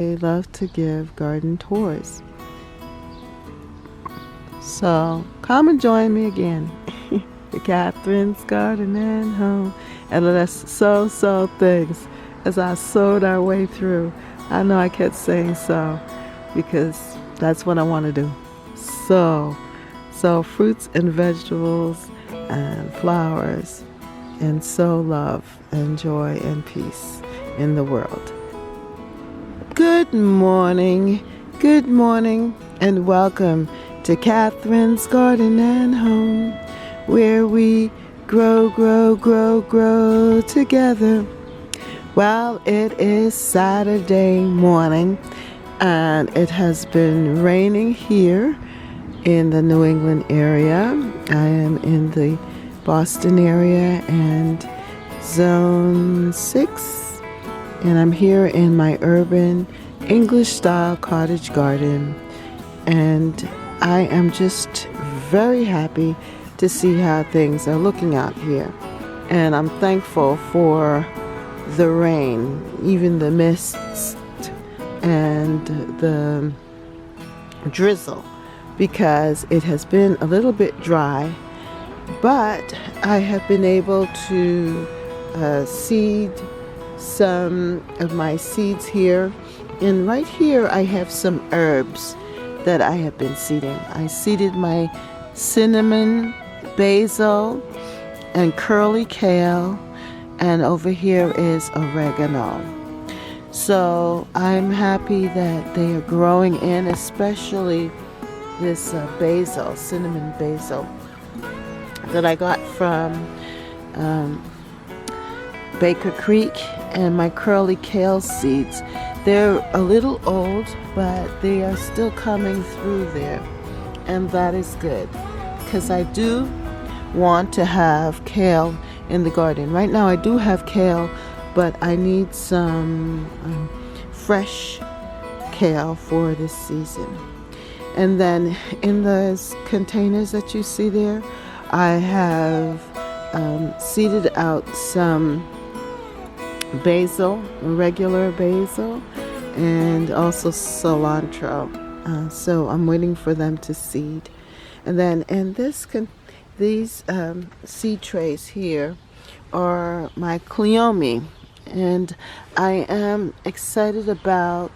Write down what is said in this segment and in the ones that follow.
I love to give garden tours. So come and join me again. The Catherine's Garden and Home. And let's sow things as I sowed our way through. I know I kept saying so because that's what I want to do. So fruits and vegetables and flowers, and sow love and joy and peace in the world. Good morning, and welcome to Catherine's Garden and Home, where we grow together. Well, it is Saturday morning, and it has been raining here in the New England area. I am in the Boston area and Zone 6. And I'm here in my urban English-style cottage garden, and I am just very happy to see how things are looking out here. And I'm thankful for the rain, even the mists and the drizzle, because it has been a little bit dry, but I have been able to seed some of my seeds here, and right here I have some herbs that I have been seeding. I seeded my cinnamon, basil, and curly kale, and over here is oregano. So I'm happy that they are growing in, especially this basil, cinnamon basil, that I got from Baker Creek, and my curly kale seeds. They're a little old, but they are still coming through there, and that is good because I do want to have kale in the garden. Right now I do have kale, but I need some fresh kale for this season. And then in those containers that you see there, I have seeded out some basil, regular basil, and also cilantro. So I'm waiting for them to seed. And then in these seed trays here are my cleome, and I am excited about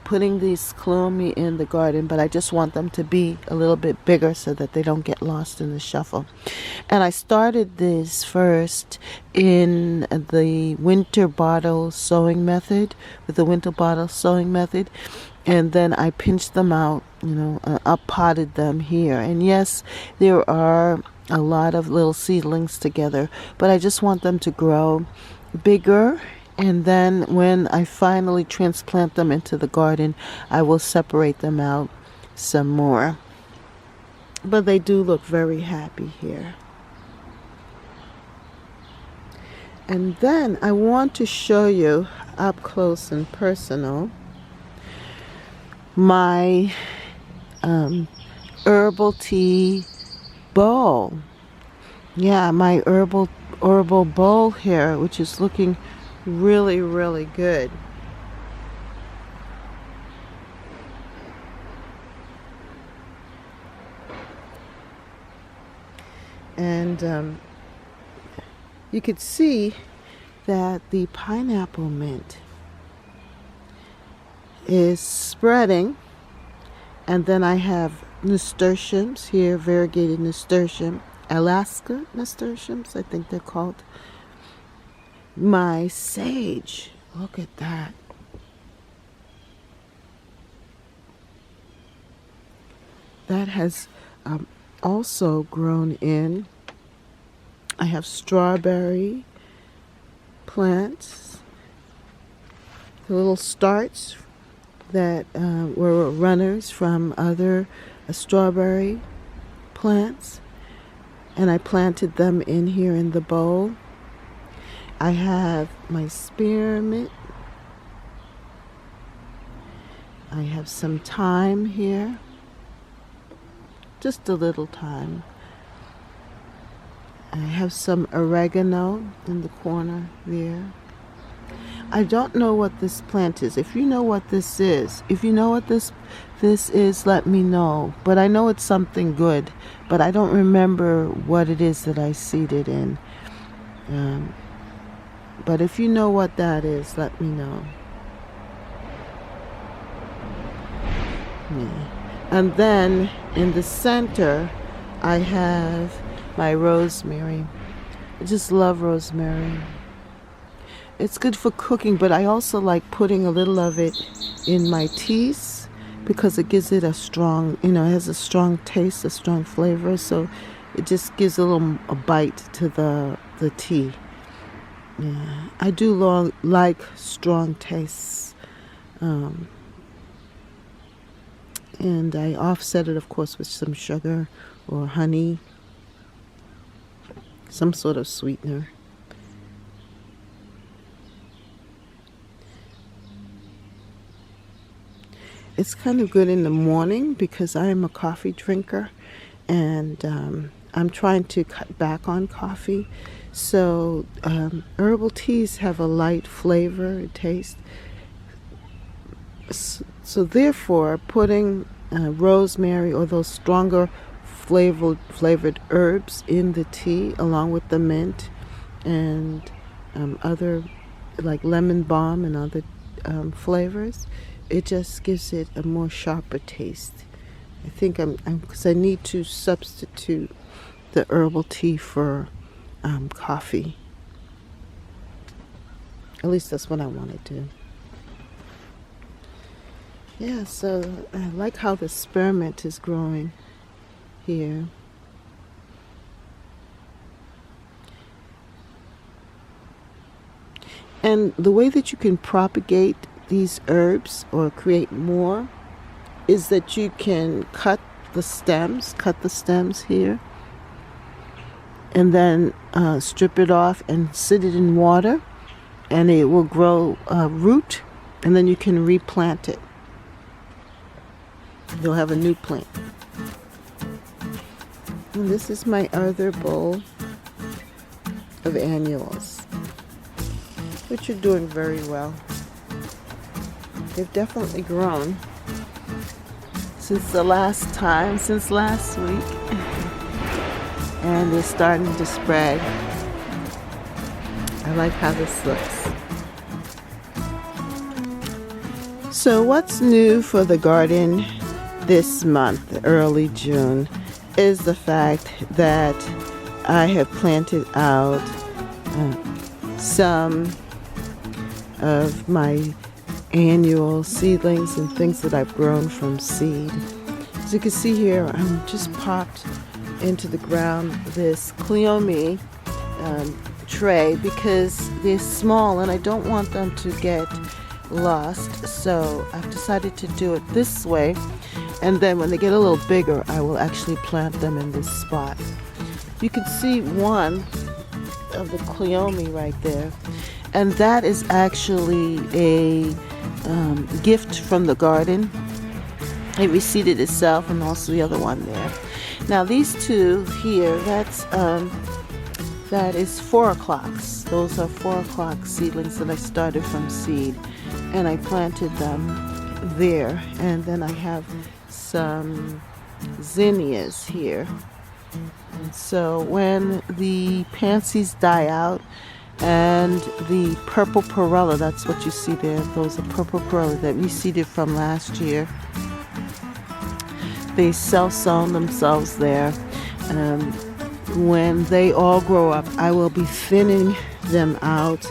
putting these cleome in the garden, but I just want them to be a little bit bigger so that they don't get lost in the shuffle. And I started this first in the winter bottle sowing method, and then I pinched them out, up potted them here. And yes, there are a lot of little seedlings together, but I just want them to grow bigger. And then when I finally transplant them into the garden, I will separate them out some more. But they do look very happy here. And then I want to show you up close and personal my herbal tea bowl. Yeah, my herbal bowl here, which is looking really good. And you could see that the pineapple mint is spreading, and then I have nasturtiums here, variegated nasturtium, Alaska nasturtiums, I think they're called. My sage, look at that. That has also grown in. I have strawberry plants, the little starts that were runners from other strawberry plants, and I planted them in here in the bowl. I have my spearmint. I have some thyme here, just a little thyme. I have some oregano in the corner there. I don't know what this plant is. If you know what this is, this is, let me know. But I know it's something good, but I don't remember what it is that I seeded in. But if you know what that is, let me know. Yeah. And then in the center, I have my rosemary. I just love rosemary. It's good for cooking, but I also like putting a little of it in my teas because it gives it a strong, it has a strong taste, a strong flavor. So it just gives a bite to the tea. Yeah, I do like strong tastes. And I offset it, of course, with some sugar or honey, some sort of sweetener. It's kind of good in the morning because I am a coffee drinker, and I'm trying to cut back on coffee. So herbal teas have a light flavor, taste. So therefore, putting rosemary or those stronger flavored herbs in the tea, along with the mint and other like lemon balm and other flavors, it just gives it a more sharper taste. I think because I need to substitute the herbal tea for coffee. At least that's what I want to do. Yeah, so I like how the spearmint is growing here. And the way that you can propagate these herbs or create more is that you can cut the stems here, and then strip it off and sit it in water, and it will grow a root, and then you can replant it. You'll have a new plant. And this is my other bowl of annuals, which are doing very well. They've definitely grown since last week. And they're starting to spread. I like how this looks. So what's new for the garden this month, early June, is the fact that I have planted out some of my annual seedlings and things that I've grown from seed. As you can see here, I'm just popped into the ground this Cleome tray because they're small and I don't want them to get lost. So I've decided to do it this way, and then when they get a little bigger, I will actually plant them in this spot. You can see one of the Cleome right there, and that is actually a gift from the garden. It reseeded itself, and also the other one there. Now these two here, that is 4 o'clocks. Those are 4 o'clock seedlings that I started from seed, and I planted them there. And then I have some zinnias here. And so when the pansies die out, and the purple perilla, that's what you see there, those are purple perilla that we seeded from last year. They self-sown themselves there. When they all grow up, I will be thinning them out,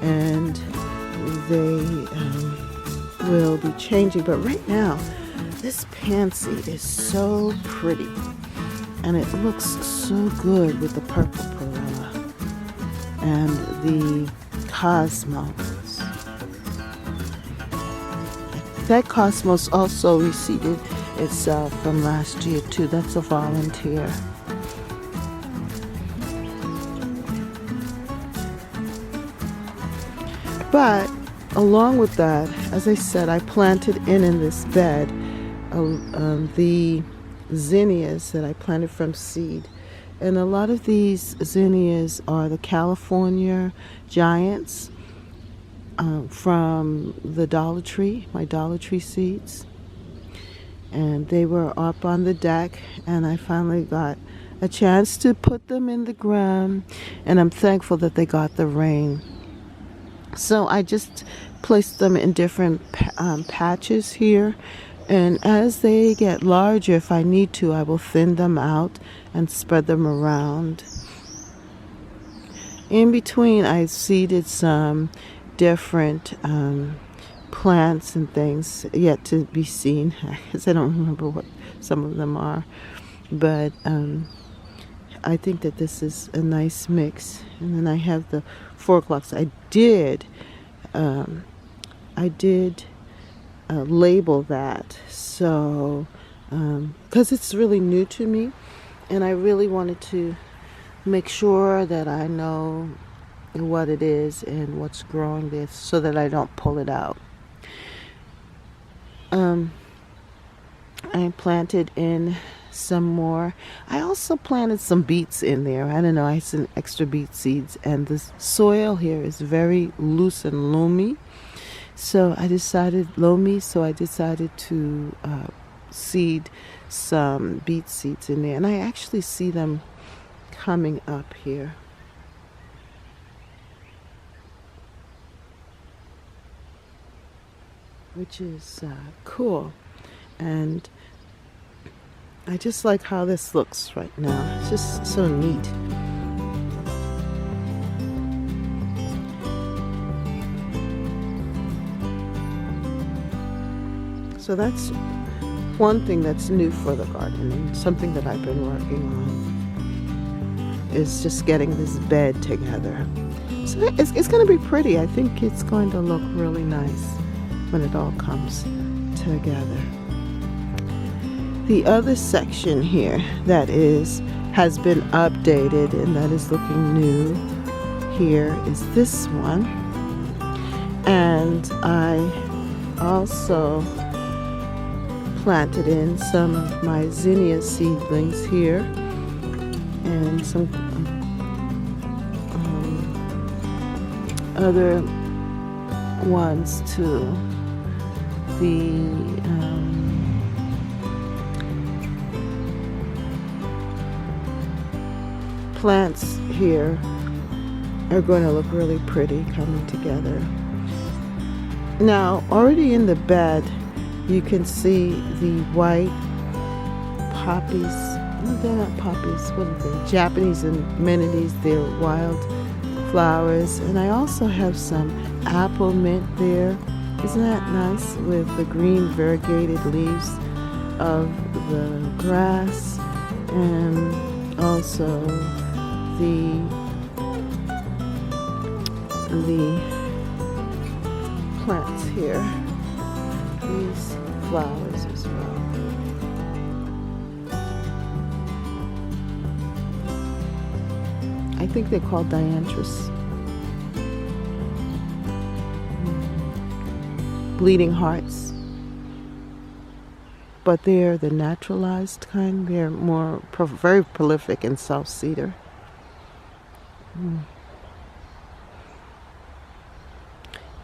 and they will be changing. But right now, this pansy is so pretty, and it looks so good with the purple perilla and the cosmos. That cosmos also reseeded itself from last year too. That's a volunteer. But along with that, as I said, I planted in this bed the zinnias that I planted from seed. And a lot of these zinnias are the California giants. from the Dollar Tree, my Dollar Tree seeds. And they were up on the deck, and I finally got a chance to put them in the ground, and I'm thankful that they got the rain. So I just placed them in different patches here, and as they get larger, if I need to, I will thin them out and spread them around. In between, I seeded some different plants and things yet to be seen, because I don't remember what some of them are, but I think that this is a nice mix. And then I have the 4 o'clocks. I did label that, so because it's really new to me, and I really wanted to make sure that I know what it is and what's growing there, so that I don't pull it out. I planted in some more. I also planted some beets in there. I don't know, I had some extra beet seeds, and the soil here is very loose and loamy. So I decided to seed some beet seeds in there, and I actually see them coming up here. Which is cool, and I just like how this looks right now. It's just so neat. So that's one thing that's new for the garden, and something that I've been working on is just getting this bed together. So it's going to be pretty. I think it's going to look really nice when it all comes together. The other section here that has been updated and that is looking new here is this one. And I also planted in some of my zinnia seedlings here, and some other ones too. The plants here are going to look really pretty coming together. Now, already in the bed, you can see the white poppies. No, they're not poppies. What are they? Japanese amenities. They're wild flowers. And I also have some apple mint there. Isn't that nice, with the green variegated leaves of the grass, and also the plants here, these flowers as well. I think they're called dianthus. Bleeding hearts, but they're the naturalized kind. They're more very prolific in South Cedar.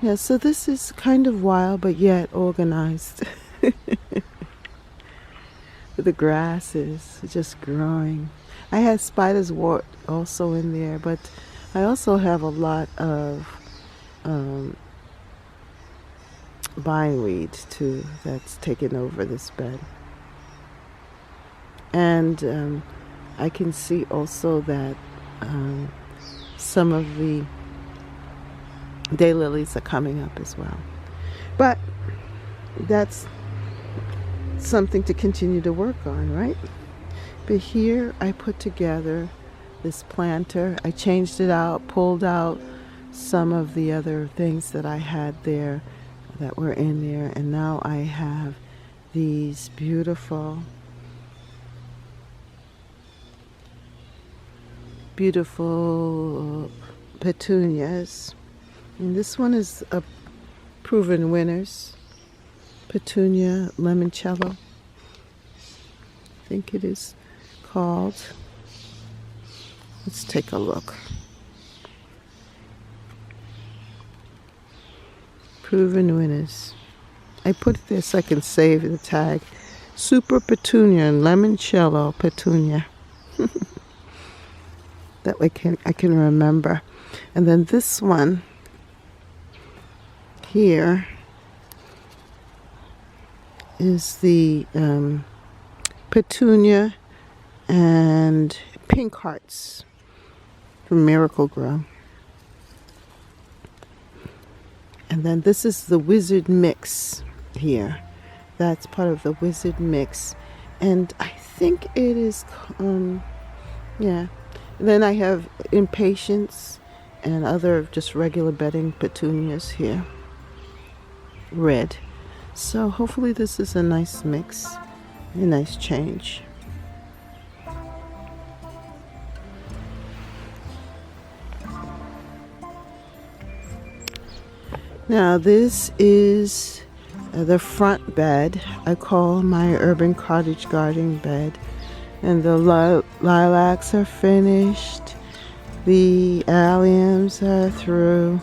Yeah, so this is kind of wild, but yet organized. The grass is just growing. I had spider's wort also in there, but I also have a lot of bindweed too that's taken over this bed. And I can see also that some of the daylilies are coming up as well. But that's something to continue to work on, right? But here I put together this planter. I changed it out, pulled out some of the other things that I had there that were in there, and now I have these beautiful petunias, and this one is a proven winners, petunia limoncello, I think it is called. Let's take a look. proven winners. I put it there so I can save the tag. Super Petunia and Limoncello Petunia. That way I can remember. And then this one here is the Petunia and Pink Hearts from Miracle Grow. And then this is the Wizard Mix here. That's part of the Wizard Mix. And I think it is, yeah. And then I have Impatience and other just regular bedding petunias here. Red. So hopefully this is a nice mix, a nice change. Now this is the front bed. I call my urban cottage garden bed. And the lilacs are finished. The alliums are through.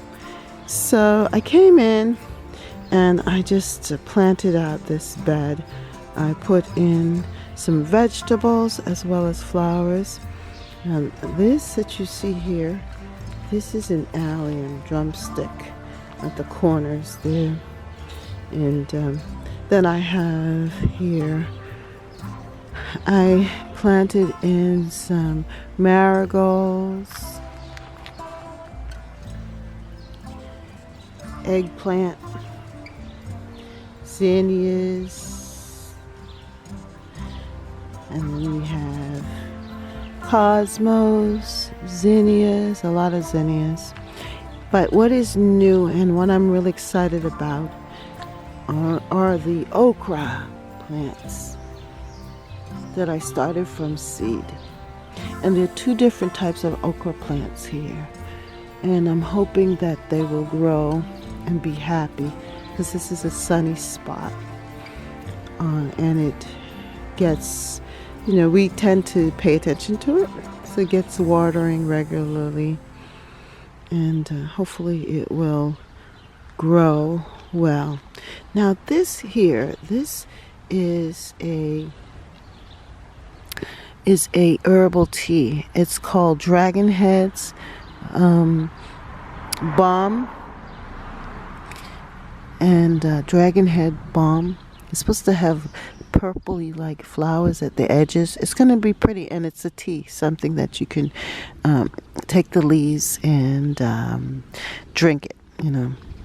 So I came in and I just planted out this bed. I put in some vegetables as well as flowers. And this that you see here, this is an allium drumstick at the corners there. And then I have here, I planted in some marigolds, eggplant, zinnias, and then we have cosmos, zinnias, a lot of zinnias. But what is new and what I'm really excited about are the okra plants that I started from seed. And there are two different types of okra plants here. And I'm hoping that they will grow and be happy because this is a sunny spot. And it gets, we tend to pay attention to it. So it gets watering regularly. And hopefully it will grow well. Now this here, this is a herbal tea. It's called Dragon Head's Balm. And Dragon Head Balm. It's supposed to have purpley like flowers at the edges. It's going to be pretty, and it's a tea, something that you can take the leaves and drink it,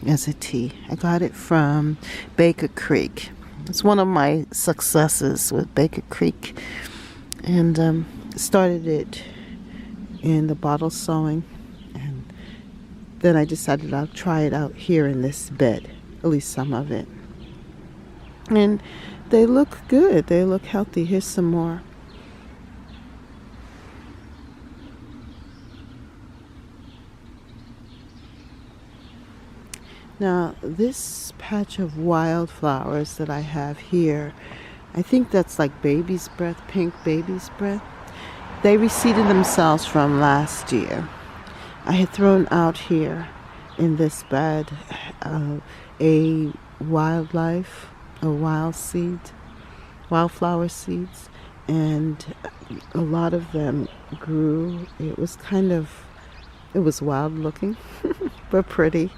as a tea. I got it from Baker Creek. It's one of my successes with Baker Creek, and started it in the bottle sowing, and then I decided I'll try it out here in this bed, at least some of it. And they look good. They look healthy. Here's some more. Now, this patch of wildflowers that I have here, I think that's like baby's breath, pink baby's breath. They reseeded themselves from last year. I had thrown out here in this bed a wildflower seeds, and a lot of them grew. It was wild looking, but pretty.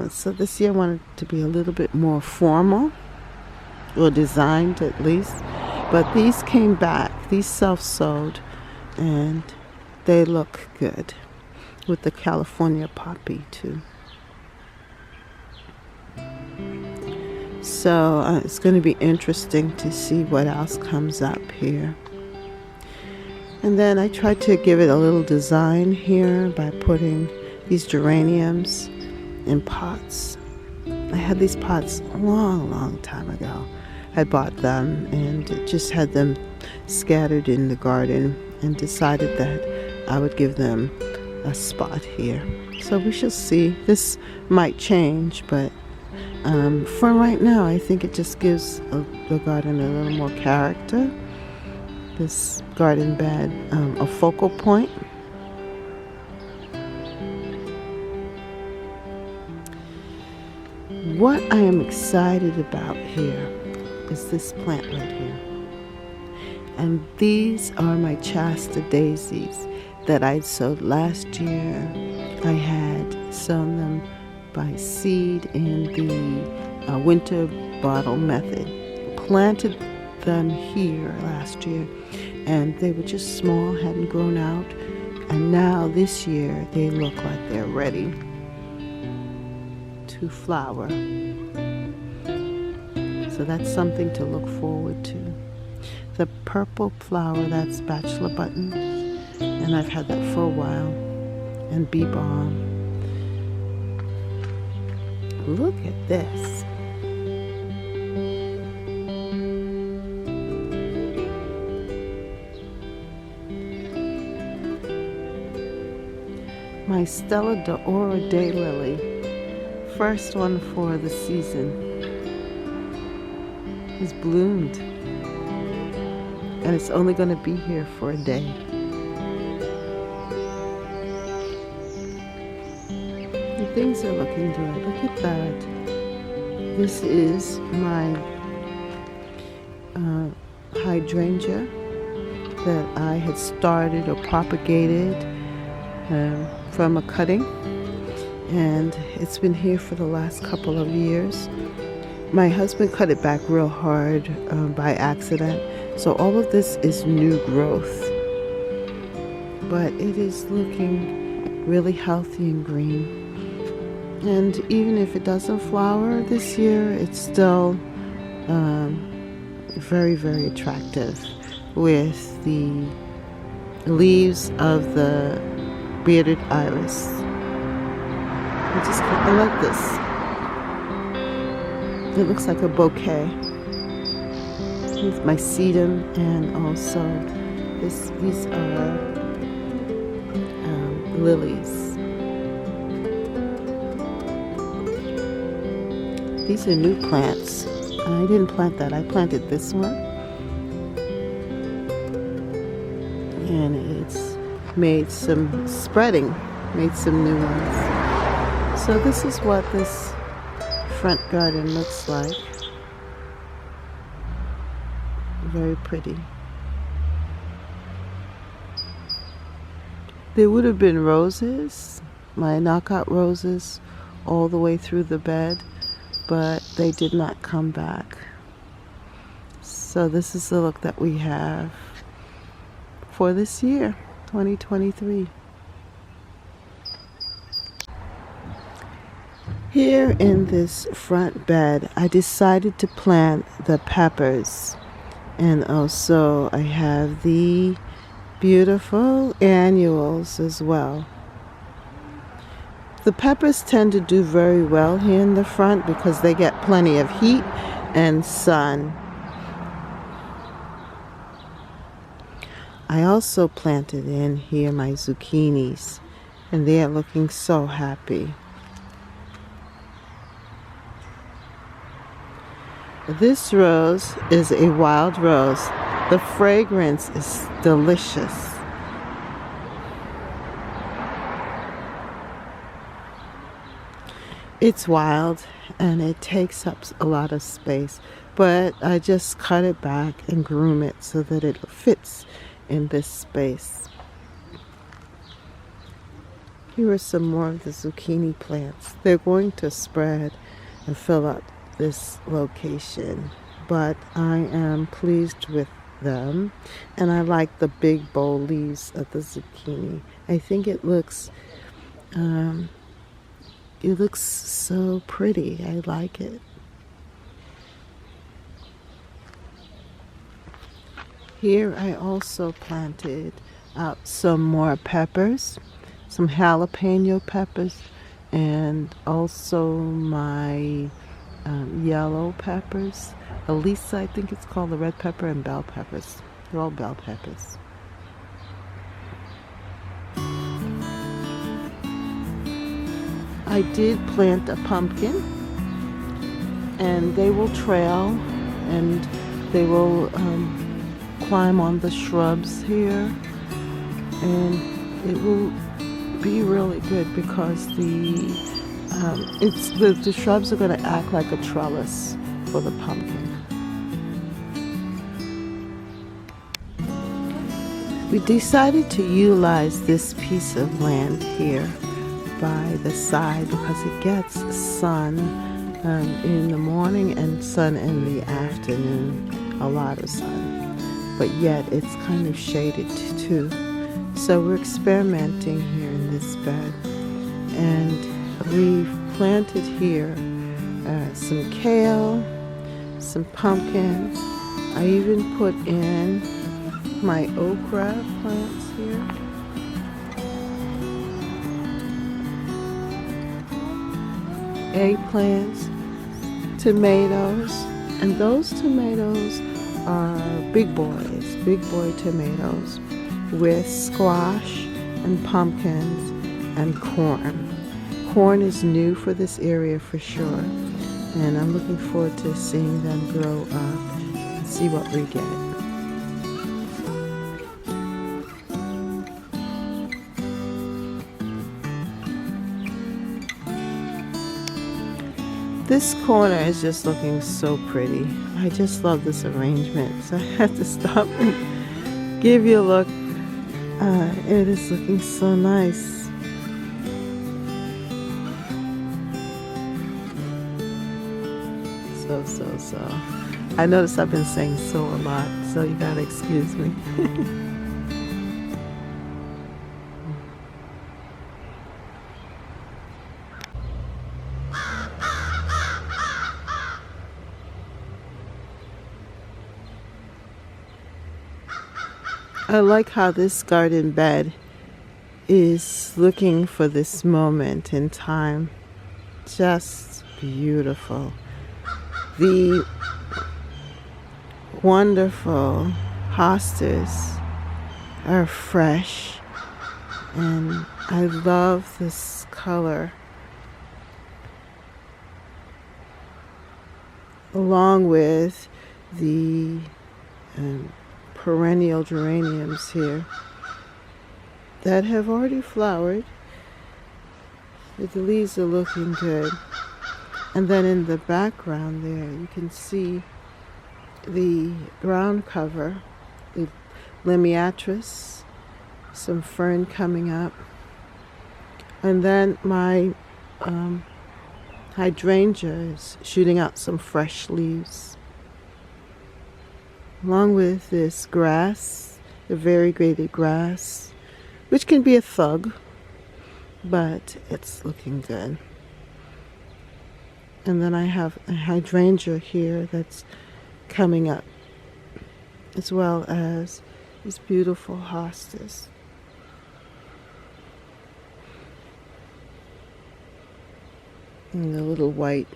So this year I wanted to be a little bit more formal, or designed at least. But these came back, these self-sowed, and they look good with the California poppy too. So it's going to be interesting to see what else comes up here. And then I tried to give it a little design here by putting these geraniums in pots. I had these pots a long time ago. I bought them and just had them scattered in the garden, and decided that I would give them a spot here. So we shall see. This might change, but for right now, I think it just gives the garden a little more character. This garden bed, a focal point. What I am excited about here is this plant right here. And these are my Shasta daisies that I sowed last year. I had sown them by seed in the winter bottle method. Planted them here last year, and they were just small, hadn't grown out. And now this year they look like they're ready to flower. So that's something to look forward to. The purple flower, that's bachelor button, and I've had that for a while, and bee balm. Look at this. My Stella d'Oro daylily, first one for the season, is bloomed. And it's only going to be here for a day. And things are looking good. Look at that. This is my hydrangea that I had started or propagated from a cutting. And it's been here for the last couple of years. My husband cut it back real hard by accident. So all of this is new growth, but it is looking really healthy and green. And even if it doesn't flower this year, it's still very, very attractive with the leaves of the bearded iris. I like this. It looks like a bouquet. With my sedum, and also these are lilies. These are new plants. I didn't plant that. I planted this one, and it's made some spreading, made some new ones. So this is what this front garden looks like. Very pretty. There would have been roses, my knockout roses, all the way through the bed, but they did not come back. So this is the look that we have for this year, 2023. Here in this front bed, I decided to plant the peppers. And also I have the beautiful annuals as well. The peppers tend to do very well here in the front because they get plenty of heat and sun. I also planted in here my zucchinis, and they are looking so happy. This rose is a wild rose. The fragrance is delicious. It's wild and it takes up a lot of space, but I just cut it back and groom it so that it fits in this space. Here are some more of the zucchini plants. They're going to spread and fill up this location, but I am pleased with them, and I like the big bold leaves of the zucchini. I think it looks so pretty. I like it. Here I also planted out some more peppers, some jalapeno peppers, and also my yellow peppers. Elisa, I think it's called, the red pepper, and bell peppers. They're all bell peppers. I did plant a pumpkin, and they will trail and they will climb on the shrubs here, and it will be really good because the The shrubs are going to act like a trellis for the pumpkin. We decided to utilize this piece of land here by the side because it gets sun in the morning and sun in the afternoon, a lot of sun, but yet it's kind of shaded too. So we're experimenting here in this bed, and we've planted here some kale, some pumpkins. I even put in my okra plants here. Eggplants, tomatoes, and those tomatoes are big boy tomatoes with squash and pumpkins and corn. Corn is new for this area for sure, and I'm looking forward to seeing them grow up and see what we get. This corner is just looking so pretty. I just love this arrangement, so I had to stop and give you a look. It is looking so nice. So. I noticed I've been saying so a lot, so you gotta excuse me. I like how this garden bed is looking for this moment in time. Just beautiful. The wonderful hostas are fresh, and I love this color, along with the perennial geraniums here that have already flowered. The leaves are looking good. And then in the background there, you can see the ground cover, the limiatris, some fern coming up. And then my hydrangea is shooting out some fresh leaves, along with this grass, the variegated grass, which can be a thug, but it's looking good. And then I have a hydrangea here that's coming up, as well as these beautiful hostas. And the little white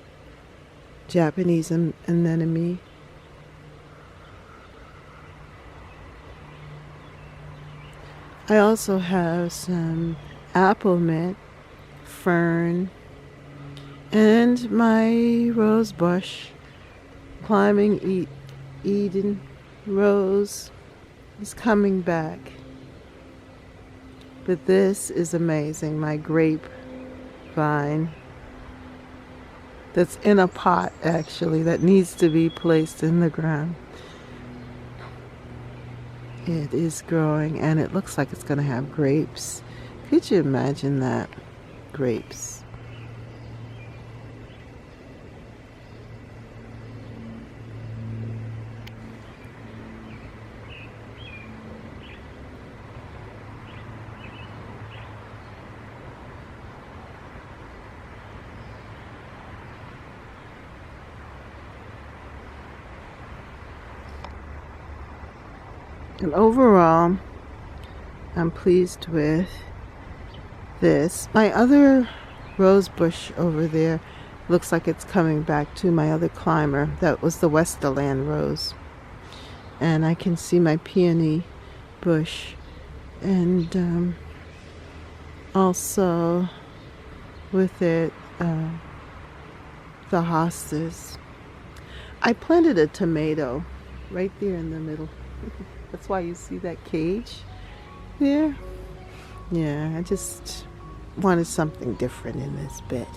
Japanese anemone. I also have some apple mint, fern, and my rose bush, climbing Eden rose, is coming back. But this is amazing, my grape vine that's in a pot actually that needs to be placed in the ground. It is growing and it looks like it's going to have grapes. Could you imagine that? Grapes. And overall, I'm pleased with this. My other rose bush over there looks like it's coming back to my other climber. That was the Westerland rose. And I can see my peony bush. And also with it, the hostas. I planted a tomato right there in the middle. That's why you see that cage there. Yeah, I just wanted something different in this bed.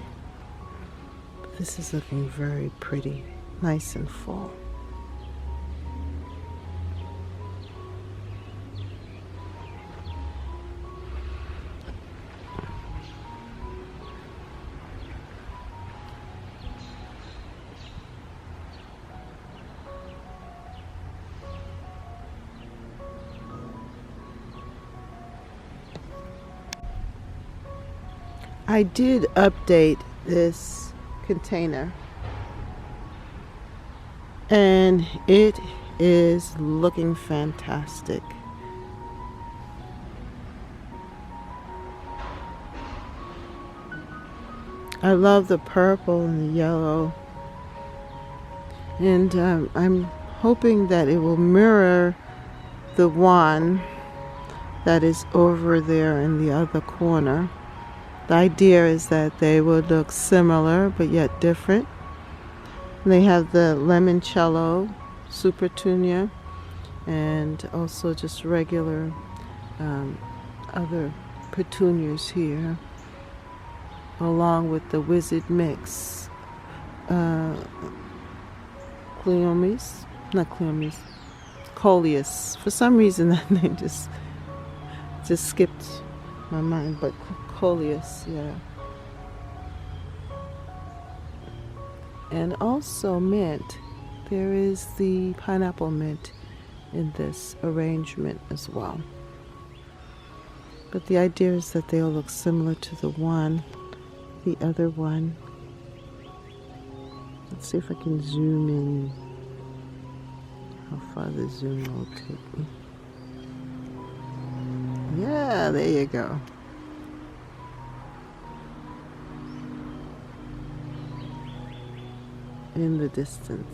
This is looking very pretty, nice and full. I did update this container and it is looking fantastic. I love the purple and the yellow, and I'm hoping that it will mirror the one that is over there in the other corner. The idea is that they will look similar but yet different. They have the limoncello, super tunia, and also just regular other petunias here, along with the Wizard Mix, Cleomes, not Cleomes, Coleus. For some reason that name just skipped my mind, but Coleus, yeah. And also mint. There is the pineapple mint in this arrangement as well. But the idea is that they'll look similar to the other one. Let's see if I can zoom in. How far the zoom will take me. Yeah, there you go. In the distance.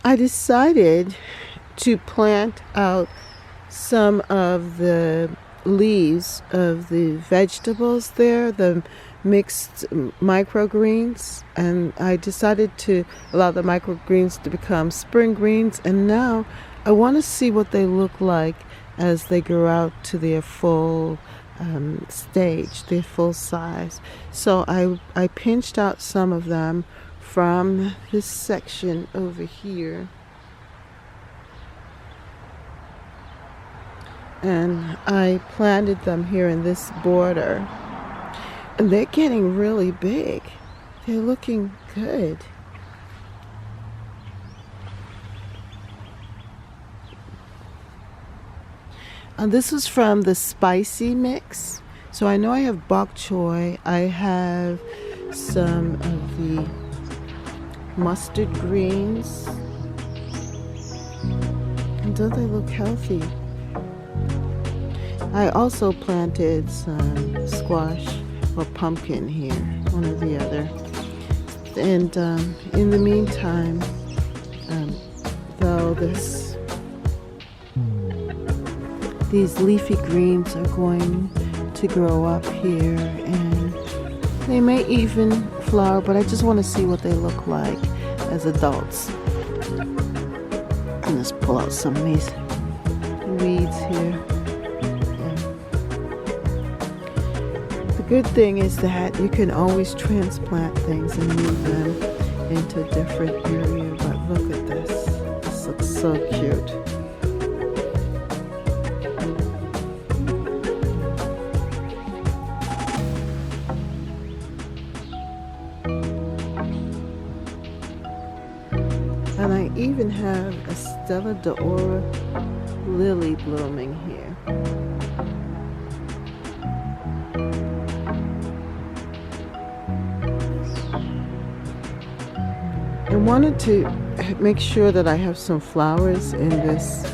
I decided to plant out some of the leaves of the vegetables there, the mixed microgreens, and I decided to allow the microgreens to become spring greens, and now I want to see what they look like as they grow out to their full stage, their full size. So I pinched out some of them from this section over here, and I planted them here in this border, and they're getting really big. They're looking good. And this was from the spicy mix. So I know I have bok choy, I have some of the mustard greens, and don't they look healthy? I also planted some squash or pumpkin here, one or the other. And in the meantime, though these leafy greens are going to grow up here, and they may even flower, but I just want to see what they look like as adults. And let's pull out some of these weeds here. Good thing is that you can always transplant things and move them into a different area. But look at this. This looks so cute. And I even have a Stella d'Oro lily blooming here. I wanted to make sure that I have some flowers in this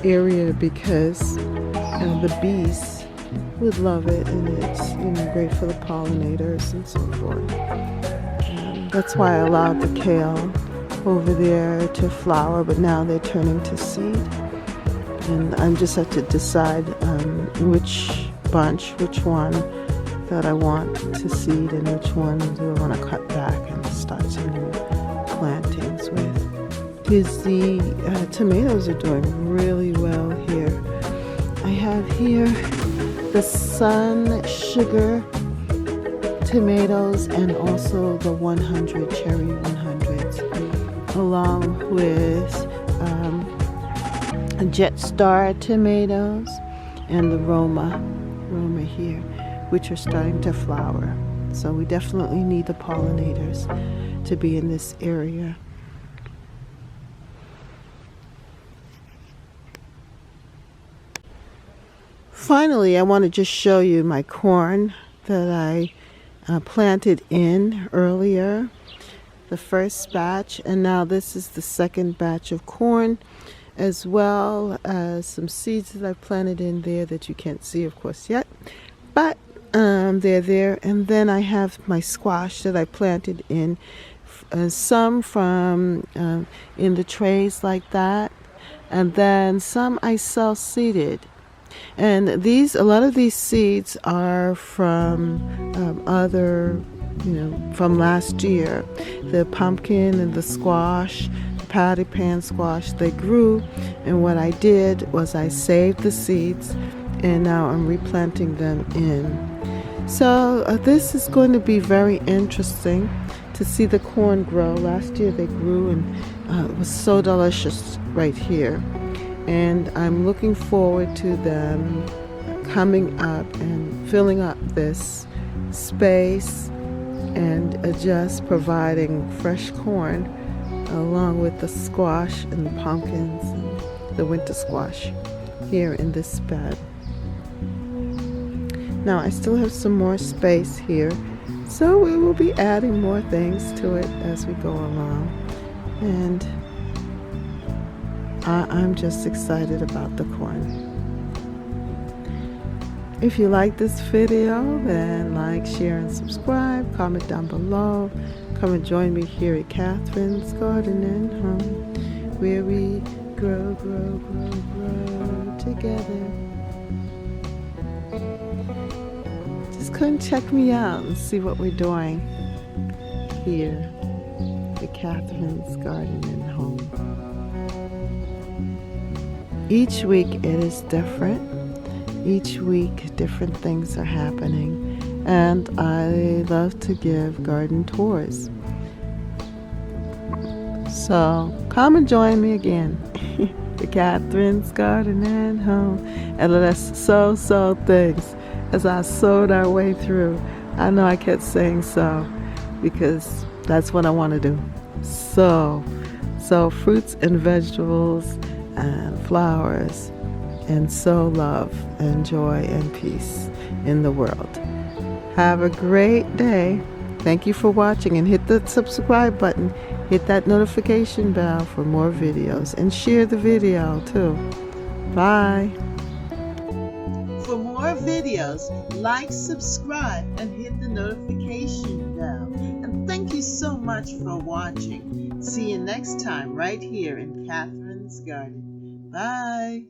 area because the bees would love it, and it's great for the pollinators and so forth. That's why I allowed the kale over there to flower, but now they're turning to seed, and I just have to decide which one that I want to seed and which one do I want to cut back and start some new plantings with. Because the tomatoes are doing really well here. I have here the Sun Sugar tomatoes and also the 100 cherry 100s, along with Jet Star tomatoes and the Roma here, which are starting to flower. So we definitely need the pollinators to be in this area. Finally, I want to just show you my corn that I planted in earlier, the first batch, and now this is the second batch of corn, as well as some seeds that I've planted in there that you can't see, of course, yet, but they're there. And then I have my squash that I planted in, some from in the trays like that, and then some I self-seeded. And a lot of these seeds are from from last year. The pumpkin and the squash, patty pan squash, they grew, and what I did was I saved the seeds and now I'm replanting them in. So this is going to be very interesting to see the corn grow. Last year they grew and it was so delicious right here, and I'm looking forward to them coming up and filling up this space and just providing fresh corn along with the squash and the pumpkins and the winter squash here in this bed. Now I still have some more space here, so we will be adding more things to it as we go along, and I'm just excited about the corn. If you like this video, then like, share, and subscribe. Comment down below. Come and join me here at Catherine's Garden and Home, where we grow together. Just come check me out and see what we're doing here at Catherine's Garden and Home. Each week it is different. Each week different things are happening, and I love to give garden tours. So come and join me again at Catherine's Garden and Home, and let us sow things as I sowed our way through. I know I kept saying so because that's what I want to do. Sow fruits and vegetables and flowers, and sow love and joy and peace in the world. Have a great day. Thank you for watching, and hit the subscribe button. Hit that notification bell for more videos, and share the video too. Bye. For more videos, like, subscribe, and hit the notification bell. And thank you so much for watching. See you next time right here in Catherine's Garden. Bye.